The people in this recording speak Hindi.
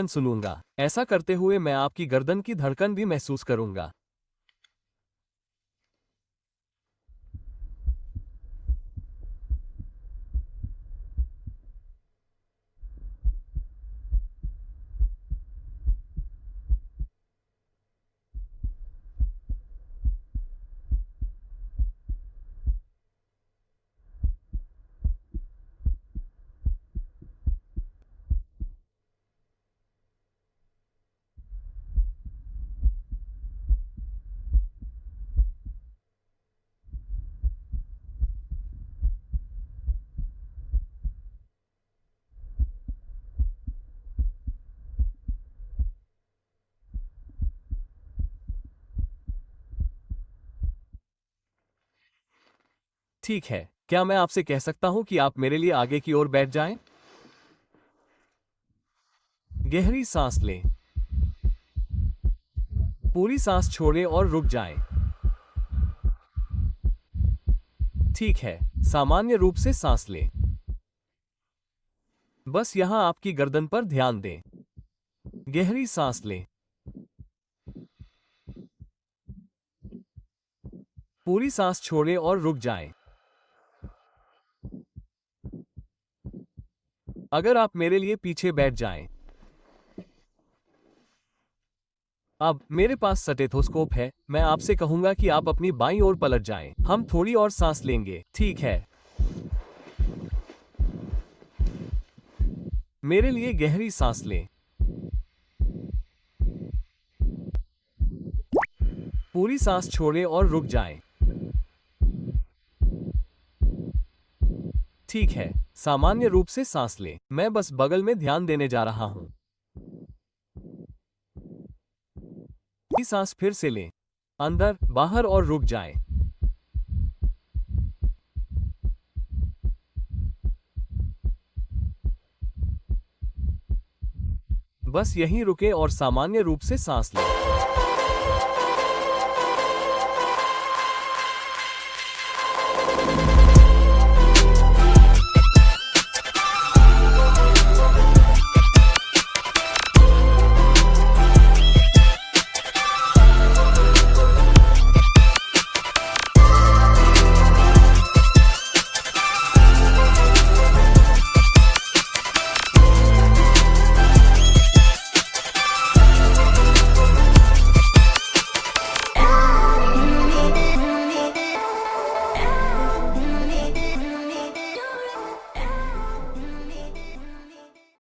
धड़कन सुनूंगा। ऐसा करते हुए मैं आपकी गर्दन की धड़कन भी महसूस करूंगा। ठीक है, क्या मैं आपसे कह सकता हूं कि आप मेरे लिए आगे की ओर बैठ जाएं? गहरी सांस लें। पूरी सांस छोड़ें और रुक जाएं। ठीक है, सामान्य रूप से सांस लें। बस यहां आपकी गर्दन पर ध्यान दें। गहरी सांस लें। पूरी सांस छोड़ें और रुक जाएं। अगर आप मेरे लिए पीछे बैठ जाएं। अब मेरे पास स्टेथोस्कोप है, मैं आपसे कहूंगा कि आप अपनी बाईं ओर पलट जाएं। हम थोड़ी और सांस लेंगे, ठीक है? मेरे लिए गहरी सांस लें। पूरी सांस छोड़ें और रुक जाएं। ठीक है, सामान्य रूप से सांस लें। मैं बस बगल में ध्यान देने जा रहा हूं। सांस फिर से लें। अंदर, बाहर और रुक जाएं। बस यहीं रुकें और सामान्य रूप से सांस लें।